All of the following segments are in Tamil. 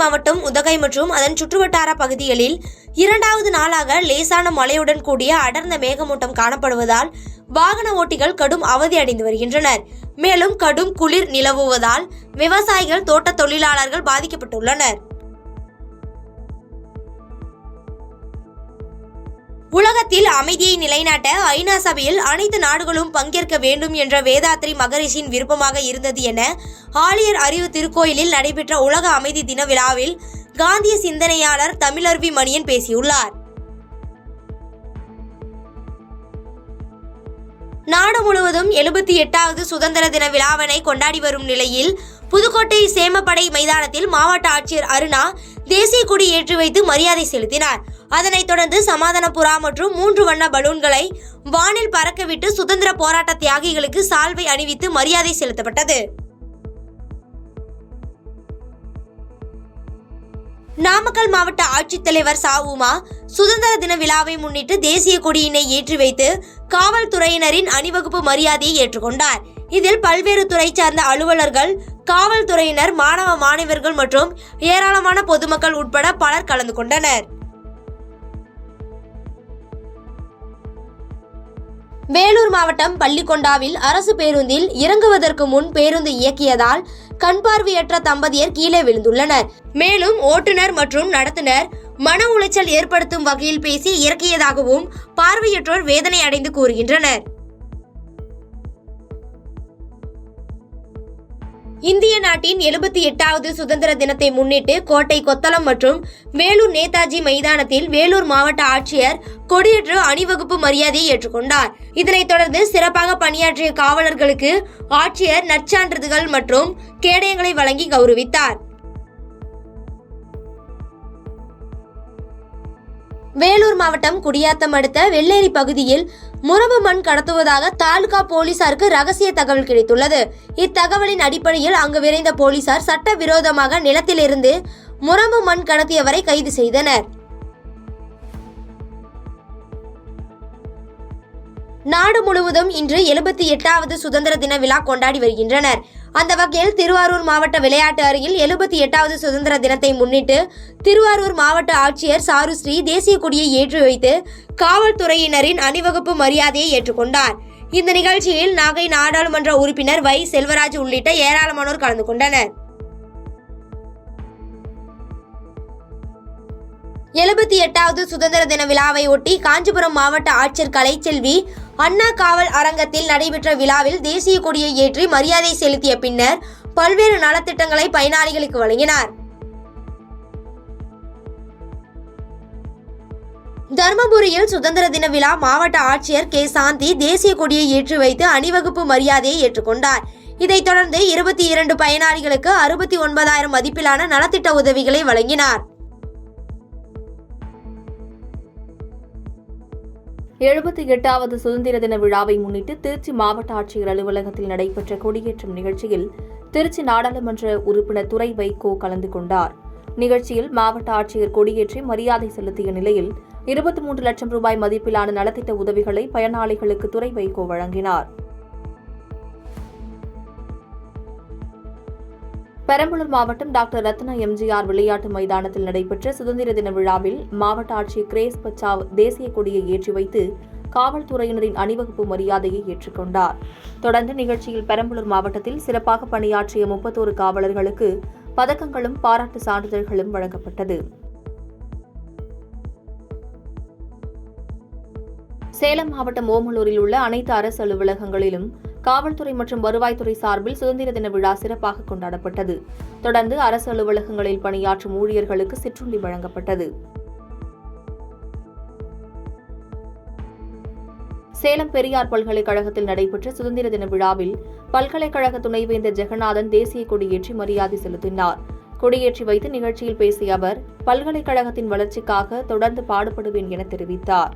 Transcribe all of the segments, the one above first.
மாவட்டம் உதகை மற்றும் அதன் சுற்றுவட்டார பகுதிகளில் இரண்டாவது நாளாக லேசான மழையுடன் கூடிய அடர்ந்த மேகமூட்டம் காணப்படுவதால் வாகன ஓட்டிகள் கடும் அவதி அடைந்து வருகின்றனர். மேலும் கடும் குளிர் நிலவுவதால் விவசாயிகள், தோட்ட தொழிலாளர்கள் பாதிக்கப்பட்டுள்ளனர். உலகத்தில் அமைதியை நிலைநாட்ட ஐநா சபையில் அனைத்து நாடுகளும் பங்கேற்க வேண்டும் என்ற வேதாத்ரி மகரிஷியின் விருப்பமாக இருந்தது என ஆழியர் அறிவு திருக்கோயிலில் நடைபெற்ற உலக அமைதி தின விழாவில் காந்திய சிந்தனையாளர் தமிழருவி மணியன் பேசியுள்ளார். நாடு முழுவதும் 78வது சுதந்திர தின விழாவினை கொண்டாடி வரும் நிலையில் புதுக்கோட்டை சேமப்படை மைதானத்தில் மாவட்ட ஆட்சியர் அருணா தேசிய கொடி ஏற்றி வைத்து மரியாதை செலுத்தினார். அதனைத் தொடர்ந்து சமாதான புறா மற்றும் 3 வண்ண பலூன்களை வானில் பறக்கவிட்டு சுதந்திர போராட்ட தியாகிகளுக்கு சால்வை அணிவித்து மரியாதை செலுத்தப்பட்டது. நாமக்கல் மாவட்ட ஆட்சித்தலைவர் ச.உமா சுதந்திர தின விழாவை முன்னிட்டு தேசிய கொடியினை ஏற்றி வைத்து காவல்துறையினரின் அணிவகுப்பு மரியாதையை ஏற்றுக்கொண்டார். இதில் பல்வேறு துறை சார்ந்த அலுவலர்கள், காவல்துறையினர், மாணவ மாணவர்கள் மற்றும் ஏராளமான பொதுமக்கள் உட்பட பலர் கலந்து கொண்டனர். வேலூர் மாவட்டம் பள்ளிகொண்டாவில் அரசு பேருந்தில் இறங்குவதற்கு முன் பேருந்து இயக்கியதால் கண்பார்வையற்ற தம்பதியர் கீழே விழுந்துள்ளனர். மேலும் ஓட்டுநர் மற்றும் நடத்துனர் மன உளைச்சல் ஏற்படுத்தும் வகையில் பேசி இறக்கியதாகவும் பார்வையற்றோர் வேதனை அடைந்து கூறுகின்றனர். இந்திய நாட்டின் 78வது சுதந்திர தினத்தை முன்னிட்டு கோட்டை கொத்தளம் மற்றும் வேலூர் நேதாஜி மைதானத்தில் வேலூர் மாவட்ட ஆட்சியர் கொடியேற்று அணிவகுப்பு மரியாதையை ஏற்றுக்கொண்டார். இதனைத் தொடர்ந்து சிறப்பாக பணியாற்றிய காவலர்களுக்கு ஆட்சியர் நற்சான்றிதழ்கள் மற்றும் கேடயங்களை வழங்கி கௌரவித்தார். வேலூர் மாவட்டம் குடியாத்தம் அடுத்த வெள்ளேரி பகுதியில் முரம்பு மண் கடத்துவதாக தாலுகா போலீசாருக்கு ரகசிய தகவல் கிடைத்துள்ளது. இத்தகவலின் அடிப்படையில் அங்கு விரைந்த போலீசார் சட்டவிரோதமாக நிலத்திலிருந்து முரம்பு மண் கடத்தியவரை கைது செய்தனர். நாடு முழுவதும் இன்று 78வது சுதந்திர தின விழா கொண்டாடி வருகின்றனர். அந்த வகையில் திருவாரூர் மாவட்ட விளையாட்டு அருகில் 78வது சுதந்திர தினத்தை முன்னிட்டு திருவாரூர் மாவட்ட ஆட்சியர் சாருஸ்ரீ தேசிய கொடியை ஏற்றி வைத்து காவல்துறையினரின் அணிவகுப்பு மரியாதையை ஏற்றுக்கொண்டார். இந்த நிகழ்ச்சியில் நாகை நாடாளுமன்ற உறுப்பினர் வை. செல்வராஜ் உள்ளிட்ட ஏராளமானோர் கலந்து கொண்டனர். 78வது சுதந்திர தின விழாவை ஒட்டி காஞ்சிபுரம் மாவட்ட ஆட்சியர் கலைச்செல்வி அண்ணா காவல் அரங்கத்தில் நடைபெற்ற விழாவில் தேசிய கொடியை ஏற்றி மரியாதை செலுத்திய பின்னர் பல்வேறு நலத்திட்டங்களை பயனாளிகளுக்கு வழங்கினார். தர்மபுரியில் சுதந்திர தின விழா மாவட்ட ஆட்சியர் கே. சாந்தி தேசிய கொடியை ஏற்றி வைத்து அணிவகுப்பு மரியாதையை ஏற்றுக்கொண்டார். இதைத் தொடர்ந்து 22 பயனாளிகளுக்கு 69,000 மதிப்பிலான நலத்திட்ட உதவிகளை வழங்கினார். 78வது சுதந்திர தின விழாவை முன்னிட்டு திருச்சி மாவட்ட ஆட்சியர் அலுவலகத்தில் நடைபெற்ற கொடியேற்றும் நிகழ்ச்சியில் திருச்சி நாடாளுமன்ற உறுப்பினர் துரை வைகோ கலந்து கொண்டார். நிகழ்ச்சியில் மாவட்ட ஆட்சியர் கொடியேற்றி மரியாதை செலுத்திய நிலையில் 23 லட்சம் ரூபாய் மதிப்பிலான நலத்திட்ட உதவிகளை பயனாளிகளுக்கு துரை வைகோ வழங்கினார். பெரம்பலூர் மாவட்டம் டாக்டர் ரத்னா எம்ஜிஆர் விளையாட்டு மைதானத்தில் நடைபெற்ற சுதந்திர தின விழாவில் மாவட்ட ஆட்சியர் கிரேஸ் பச்சாவ் தேசிய கொடியை ஏற்றி வைத்து காவல்துறையினரின் அணிவகுப்பு மரியாதையை ஏற்றுக்கொண்டார். தொடர்ந்து நிகழ்ச்சியில் பெரம்பலூர் மாவட்டத்தில் சிறப்பாக பணியாற்றிய 31 காவலர்களுக்கு பதக்கங்களும் பாராட்டு சான்றிதழ்களும் வழங்கப்பட்டது. சேலம் மாவட்டம் ஓமலூரில் உள்ள அனைத்து அரசு அலுவலகங்களிலும் காவல்துறை மற்றும் வருவாய்த்துறை சார்பில் சுதந்திர தின விழா சிறப்பாக கொண்டாடப்பட்டது. தொடர்ந்து அரசு அலுவலகங்களில் பணியாற்றும் ஊழியர்களுக்கு சிற்றுண்டி வழங்கப்பட்டது. சேலம் பெரியார் பல்கலைக்கழகத்தில் நடைபெற்ற சுதந்திர தின விழாவில் பல்கலைக்கழக துணைவேந்தர் ஜெகநாதன் தேசிய கொடியேற்றி மரியாதை செலுத்தினார். கொடியேற்றி வைத்து நிகழ்ச்சியில் பேசிய அவர் பல்கலைக்கழகத்தின் வளர்ச்சிக்காக தொடர்ந்து பாடுபடுவேன் என தெரிவித்தார்.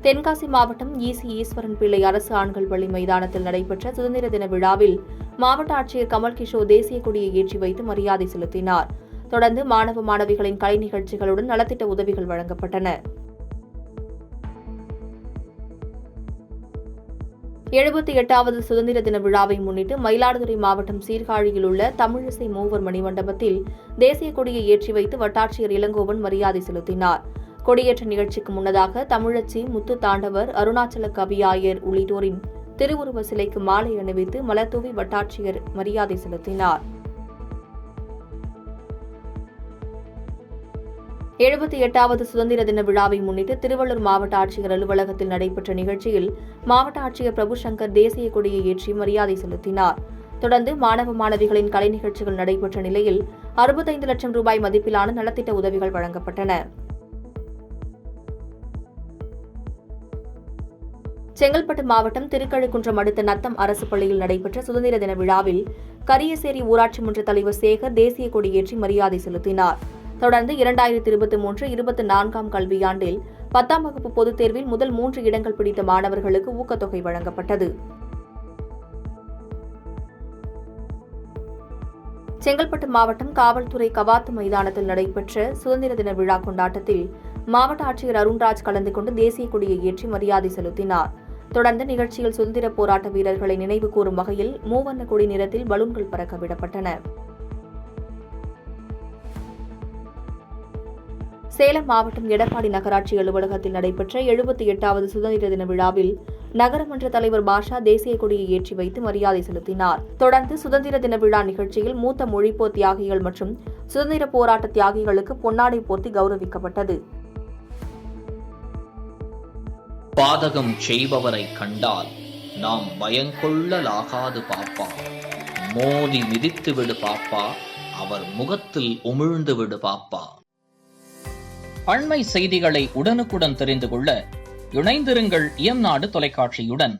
தென்காசி மாவட்டம் ஈசி ஈஸ்வரன் பிள்ளை அரசு ஆண்கள் பள்ளி மைதானத்தில் நடைபெற்ற சுதந்திர தின விழாவில் மாவட்ட ஆட்சியர் கமல் கிஷோர் தேசிய கொடியை ஏற்றி வைத்து மரியாதை செலுத்தினார். தொடர்ந்து மாணவ மாணவிகளின் கலை நிகழ்ச்சிகளுடன் நலத்திட்ட உதவிகள் வழங்கப்பட்டன. 78வது சுதந்திர தின விழாவை முன்னிட்டு மயிலாடுதுறை மாவட்டம் சீர்காழியில் உள்ள தமிழிசை மூவர் மணிமண்டபத்தில் தேசிய கொடியை ஏற்றி வைத்து வட்டாட்சியர் இளங்கோவன் மரியாதை செலுத்தினார். கொடியேற்ற நிகழ்ச்சிக்கு முன்னதாக தமிழச்சி, முத்து தாண்டவர், அருணாச்சல கவியாயர் உள்ளிட்டோரின் திருவுருவ சிலைக்கு மாலை அணிவித்து மலர்தூவி வட்டாட்சியர் மரியாதை செலுத்தினார். 78வது சுதந்திர தின விழாவை முன்னிட்டு திருவள்ளூர் மாவட்ட ஆட்சியர் அலுவலகத்தில் நடைபெற்ற நிகழ்ச்சியில் மாவட்ட ஆட்சியர் பிரபுசங்கர் தேசிய கொடியை ஏற்றி மரியாதை செலுத்தினார். தொடர்ந்து மாணவ மாணவிகளின் கலை நிகழ்ச்சிகள் நடைபெற்ற நிலையில் 65 லட்சம் ரூபாய் மதிப்பிலான நலத்திட்ட உதவிகள் வழங்கப்பட்டன. செங்கல்பட்டு மாவட்டம் திருக்கழுக்குன்றம் அடுத்த நத்தம் அரசு பள்ளியில் நடைபெற்ற சுதந்திர தின விழாவில் கரியசேரி ஊராட்சி மன்ற தலைவர் சேகர் தேசிய கொடியேற்றி மரியாதை செலுத்தினார். தொடர்ந்து 2023-24 கல்வியாண்டில் 10ஆம் வகுப்பு பொதுத் தேர்வில் முதல் 3 இடங்கள் பிடித்த மாணவர்களுக்கு ஊக்கத்தொகை வழங்கப்பட்டது. செங்கல்பட்டு மாவட்டம் காவல்துறை கவாத்து மைதானத்தில் நடைபெற்ற சுதந்திர தின விழா கொண்டாட்டத்தில் மாவட்ட ஆட்சியர் அருண்ராஜ் கலந்து கொண்டு தேசிய கொடியை ஏற்றி மரியாதை செலுத்தினார். தொடர்ந்து நிகழ்ச்சியில் சுதந்திர போராட்ட வீரர்களை நினைவு கூறும் வகையில் மூவண்ண கொடி நிறத்தில் பலூன்கள் பறக்க விடப்பட்டன. சேலம் மாவட்டம் எடப்பாடி நகராட்சி அலுவலகத்தில் நடைபெற்ற 78வது சுதந்திர தின விழாவில் நகரமன்ற தலைவர் பாஷா தேசிய கொடியை ஏற்றி வைத்து மரியாதை செலுத்தினார். தொடர்ந்து சுதந்திர தின விழா நிகழ்ச்சியில் மூத்த மொழிப்போர் தியாகிகள் மற்றும் சுதந்திர போராட்ட தியாகிகளுக்கு பொன்னாடை போர்த்தி கௌரவிக்கப்பட்டது. பாதகம் செய்பவரை கண்டால் நாம் பயங்கொள்ளலாகாது பாப்பா, மோதி மிதித்து விடு பாப்பா, அவர் முகத்தில் உமிழ்ந்து விடு பாப்பா. அண்மை செய்திகளை உடனுக்குடன் தெரிந்து கொள்ள இணைந்திருங்கள் இயம்நாடு தொலைக்காட்சியுடன்.